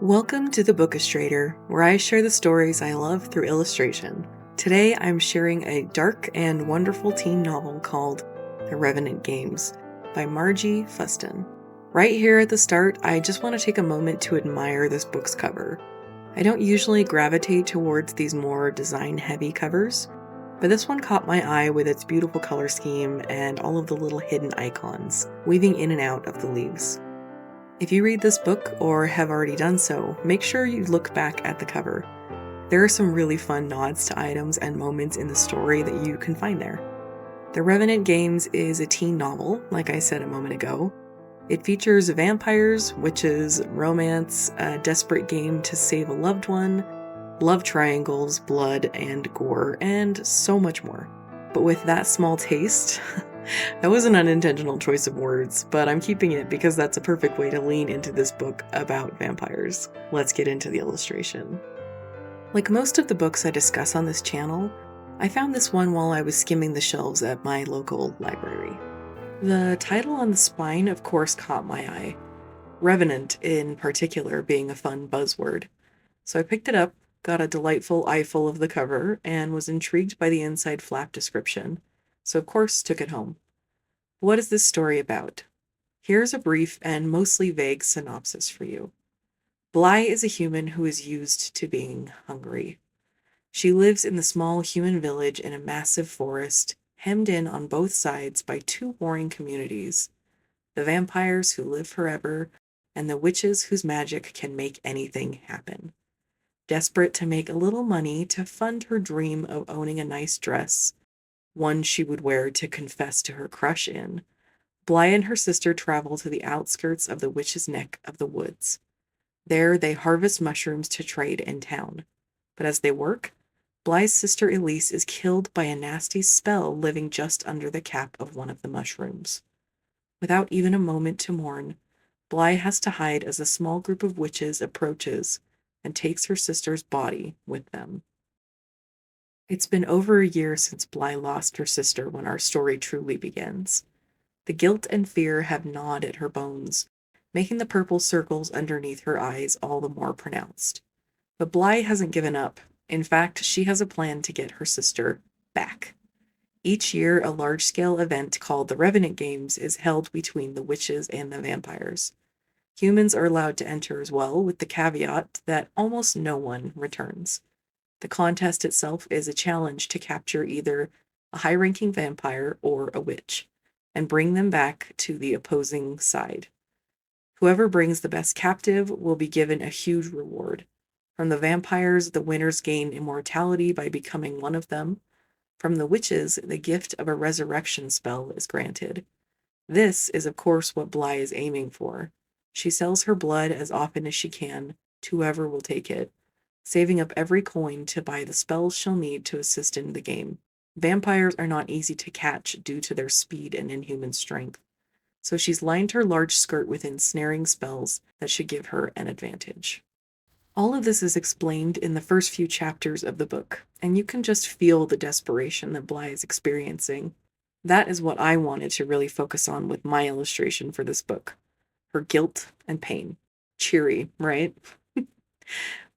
Welcome to the Bookistrator, where I share the stories I love through illustration. Today I'm sharing a dark and wonderful teen novel called The Revenant Games by Margie Fuston. Right here at the start, I just want to take a moment to admire this book's cover. I don't usually gravitate towards these more design-heavy covers, but this one caught my eye with its beautiful color scheme and all of the little hidden icons weaving in and out of the leaves. If you read this book or have already done so, make sure you look back at the cover. There are some really fun nods to items and moments in the story that you can find there. The Revenant Games is a teen novel, like I said a moment ago. It features vampires, witches, romance, a desperate game to save a loved one, love triangles, blood, and gore, and so much more. But with that small taste, that was an unintentional choice of words, but I'm keeping it because that's a perfect way to lean into this book about vampires. Let's get into the illustration. Like most of the books I discuss on this channel, I found this one while I was skimming the shelves at my local library. The title on the spine, of course, caught my eye, Revenant in particular being a fun buzzword. So I picked it up, got a delightful eyeful of the cover, and was intrigued by the inside flap description, so of course took it home. What is this story about? Here's a brief and mostly vague synopsis for you. Bly is a human who is used to being hungry. She lives in the small human village in a massive forest, hemmed in on both sides by two warring communities, the vampires who live forever and the witches whose magic can make anything happen. Desperate to make a little money to fund her dream of owning a nice dress, one she would wear to confess to her crush in, Bly and her sister travel to the outskirts of the Witch's Neck of the woods. There they harvest mushrooms to trade in town. But as they work, Bly's sister Elise is killed by a nasty spell living just under the cap of one of the mushrooms. Without even a moment to mourn, Bly has to hide as a small group of witches approaches and takes her sister's body with them. It's been over a year since Bly lost her sister when our story truly begins. The guilt and fear have gnawed at her bones, making the purple circles underneath her eyes all the more pronounced. But Bly hasn't given up. In fact, she has a plan to get her sister back. Each year, a large-scale event called the Revenant Games is held between the witches and the vampires. Humans are allowed to enter as well, with the caveat that almost no one returns. The contest itself is a challenge to capture either a high-ranking vampire or a witch, and bring them back to the opposing side. Whoever brings the best captive will be given a huge reward. From the vampires, the winners gain immortality by becoming one of them. From the witches, the gift of a resurrection spell is granted. This is, of course, what Bly is aiming for. She sells her blood as often as she can to whoever will take it, saving up every coin to buy the spells she'll need to assist in the game. Vampires are not easy to catch due to their speed and inhuman strength, so she's lined her large skirt with ensnaring spells that should give her an advantage. All of this is explained in the first few chapters of the book, and you can just feel the desperation that Bly is experiencing. That is what I wanted to really focus on with my illustration for this book. Her guilt and pain. Cheery, right?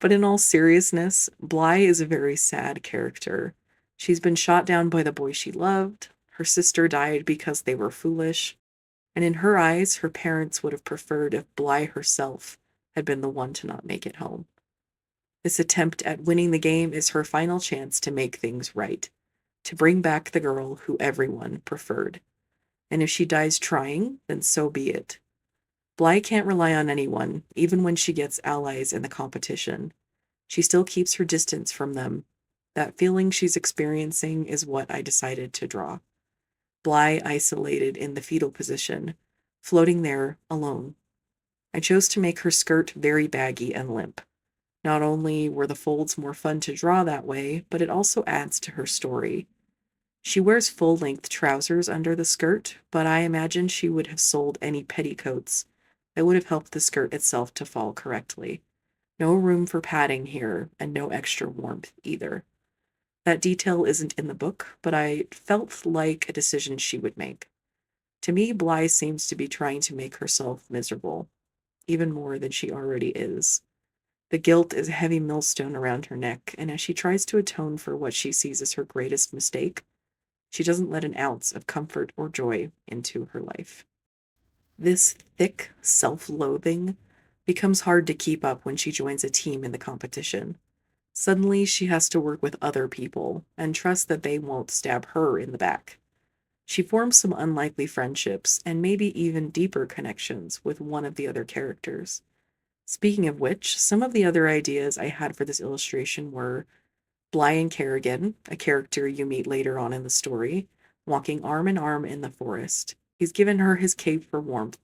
But in all seriousness, Bly is a very sad character. She's been shot down by the boy she loved, her sister died because they were foolish, and in her eyes, her parents would have preferred if Bly herself had been the one to not make it home. This attempt at winning the game is her final chance to make things right, to bring back the girl who everyone preferred. And if she dies trying, then so be it. Bly can't rely on anyone, even when she gets allies in the competition. She still keeps her distance from them. That feeling she's experiencing is what I decided to draw. Bly isolated in the fetal position, floating there alone. I chose to make her skirt very baggy and limp. Not only were the folds more fun to draw that way, but it also adds to her story. She wears full-length trousers under the skirt, but I imagine she would have sold any petticoats that would have helped the skirt itself to fall correctly. No room for padding here, and no extra warmth either. That detail isn't in the book, but I felt like a decision she would make. To me, Bly seems to be trying to make herself miserable, even more than she already is. The guilt is a heavy millstone around her neck, and as she tries to atone for what she sees as her greatest mistake, she doesn't let an ounce of comfort or joy into her life. This thick self loathing becomes hard to keep up when she joins a team in the competition. Suddenly, she has to work with other people and trust that they won't stab her in the back. She forms some unlikely friendships and maybe even deeper connections with one of the other characters. Speaking of which, some of the other ideas I had for this illustration were Bly and Kerrigan, a character you meet later on in the story, walking arm in arm in the forest. He's given her his cape for warmth,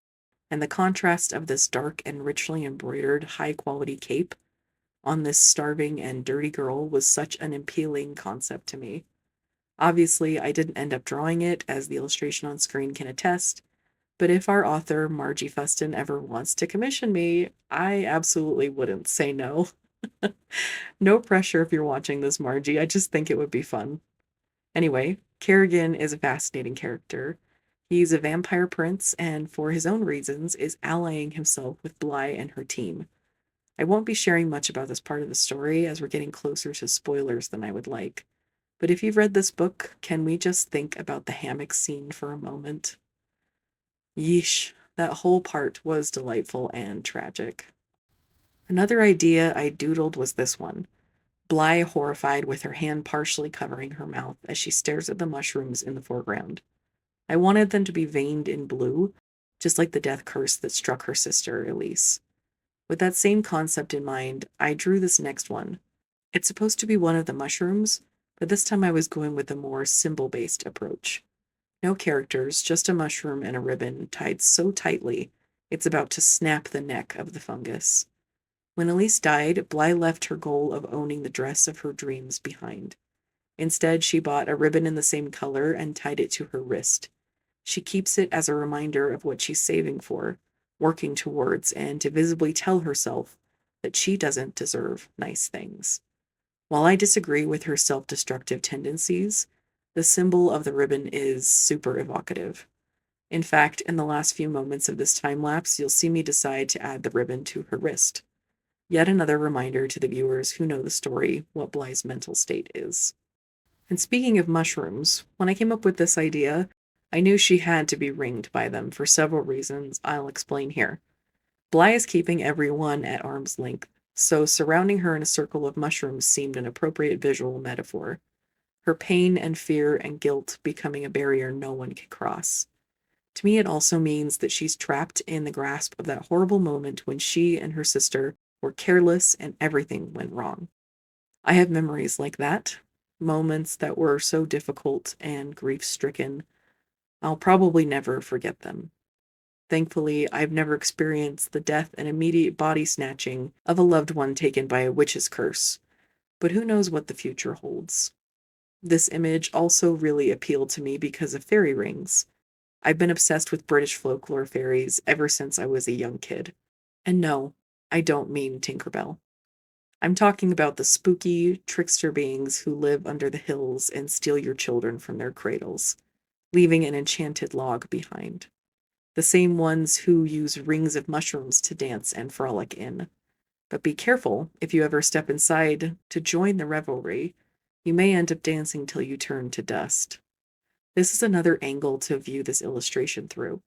and the contrast of this dark and richly embroidered high quality cape on this starving and dirty girl was such an appealing concept to me. Obviously, I didn't end up drawing it, as the illustration on screen can attest, but if our author, Margie Fuston, ever wants to commission me, I absolutely wouldn't say no. No pressure if you're watching this, Margie. I just think it would be fun. Anyway, Kerrigan is a fascinating character. He's a vampire prince and, for his own reasons, is allying himself with Bly and her team. I won't be sharing much about this part of the story as we're getting closer to spoilers than I would like. But if you've read this book, can we just think about the hammock scene for a moment? Yeesh, that whole part was delightful and tragic. Another idea I doodled was this one. Bly horrified with her hand partially covering her mouth as she stares at the mushrooms in the foreground. I wanted them to be veined in blue, just like the death curse that struck her sister, Elise. With that same concept in mind, I drew this next one. It's supposed to be one of the mushrooms, but this time I was going with a more symbol-based approach. No characters, just a mushroom and a ribbon tied so tightly it's about to snap the neck of the fungus. When Elise died, Bly left her goal of owning the dress of her dreams behind. Instead, she bought a ribbon in the same color and tied it to her wrist. She keeps it as a reminder of what she's saving for, working towards, and to visibly tell herself that she doesn't deserve nice things. While I disagree with her self-destructive tendencies, the symbol of the ribbon is super evocative. In fact, in the last few moments of this time lapse, you'll see me decide to add the ribbon to her wrist. Yet another reminder to the viewers who know the story what Bly's mental state is. And speaking of mushrooms, when I came up with this idea, I knew she had to be ringed by them for several reasons I'll explain here. Bly is keeping everyone at arm's length, so surrounding her in a circle of mushrooms seemed an appropriate visual metaphor. Her pain and fear and guilt becoming a barrier no one can cross. To me, it also means that she's trapped in the grasp of that horrible moment when she and her sister were careless and everything went wrong. I have memories like that, moments that were so difficult and grief-stricken. I'll probably never forget them. Thankfully, I've never experienced the death and immediate body snatching of a loved one taken by a witch's curse, but who knows what the future holds. This image also really appealed to me because of fairy rings. I've been obsessed with British folklore fairies ever since I was a young kid. And no, I don't mean Tinkerbell. I'm talking about the spooky, trickster beings who live under the hills and steal your children from their cradles, leaving an enchanted log behind. The same ones who use rings of mushrooms to dance and frolic in. But be careful, if you ever step inside to join the revelry, you may end up dancing till you turn to dust. This is another angle to view this illustration through.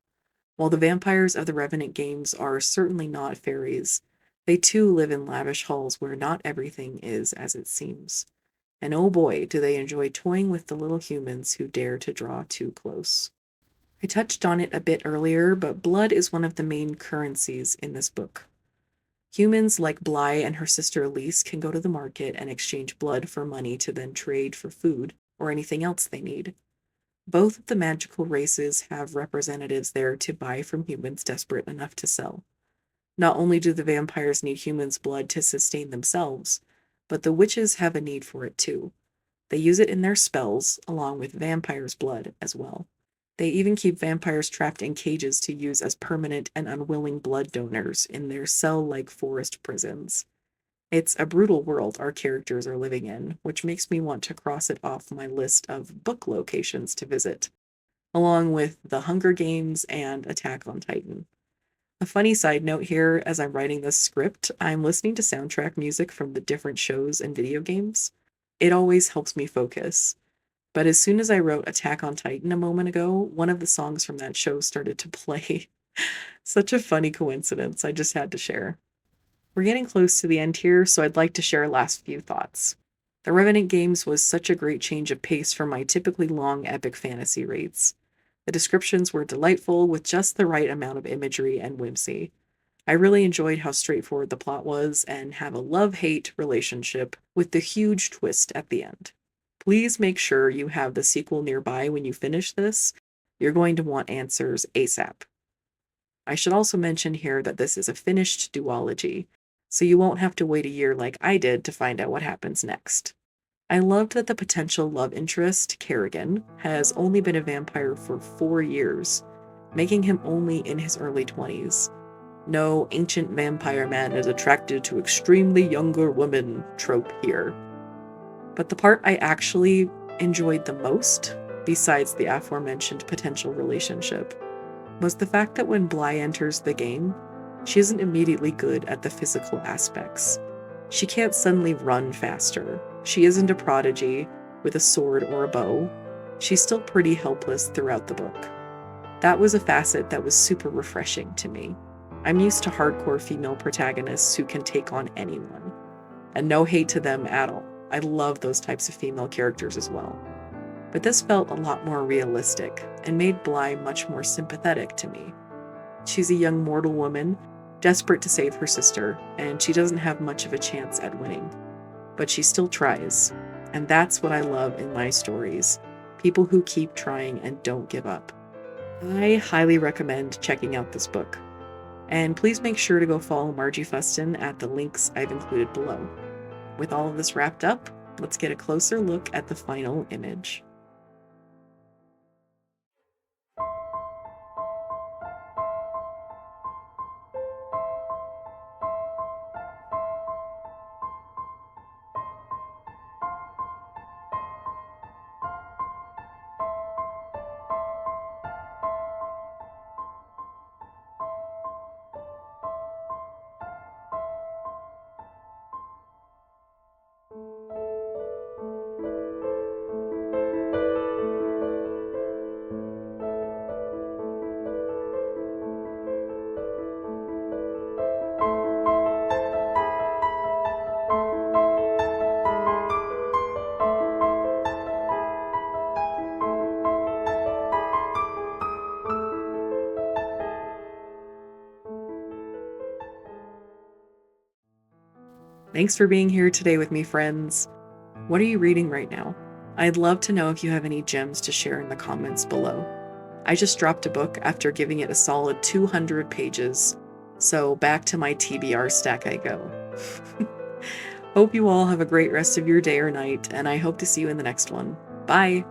While the vampires of the Revenant games are certainly not fairies, they too live in lavish halls where not everything is as it seems. And oh boy, do they enjoy toying with the little humans who dare to draw too close. I touched on it a bit earlier, but blood is one of the main currencies in this book. Humans like Bly and her sister Elise can go to the market and exchange blood for money to then trade for food or anything else they need. Both of the magical races have representatives there to buy from humans desperate enough to sell. Not only do the vampires need humans' blood to sustain themselves, but the witches have a need for it too. They use it in their spells, along with vampires' blood as well. They even keep vampires trapped in cages to use as permanent and unwilling blood donors in their cell-like forest prisons. It's a brutal world our characters are living in, which makes me want to cross it off my list of book locations to visit, along with The Hunger Games and Attack on Titan. A funny side note here, as I'm writing this script, I'm listening to soundtrack music from the different shows and video games. It always helps me focus. But as soon as I wrote Attack on Titan a moment ago, one of the songs from that show started to play. Such a funny coincidence, I just had to share. We're getting close to the end here, so I'd like to share a last few thoughts. The Revenant games was such a great change of pace from my typically long epic fantasy reads. The descriptions were delightful with just the right amount of imagery and whimsy. I really enjoyed how straightforward the plot was and have a love-hate relationship with the huge twist at the end. Please make sure you have the sequel nearby when you finish this. You're going to want answers ASAP. I should also mention here that this is a finished duology, so you won't have to wait a year like I did to find out what happens next. I loved that the potential love interest, Kerrigan, has only been a vampire for 4 years, making him only in his early 20s. No ancient vampire man is attracted to extremely younger women trope here. But the part I actually enjoyed the most, besides the aforementioned potential relationship, was the fact that when Bly enters the game, she isn't immediately good at the physical aspects. She can't suddenly run faster. She isn't a prodigy with a sword or a bow. She's still pretty helpless throughout the book. That was a facet that was super refreshing to me. I'm used to hardcore female protagonists who can take on anyone. And no hate to them at all. I love those types of female characters as well. But this felt a lot more realistic and made Bly much more sympathetic to me. She's a young mortal woman, desperate to save her sister, and she doesn't have much of a chance at winning. But she still tries, and that's what I love in my stories. People who keep trying and don't give up. I highly recommend checking out this book. And please make sure to go follow Margie Fuston at the links I've included below. With all of this wrapped up, let's get a closer look at the final image. Thanks for being here today with me, friends. What are you reading right now? I'd love to know if you have any gems to share in the comments below. I just dropped a book after giving it a solid 200 pages, so back to my TBR stack I go. Hope you all have a great rest of your day or night, and I hope to see you in the next one. Bye!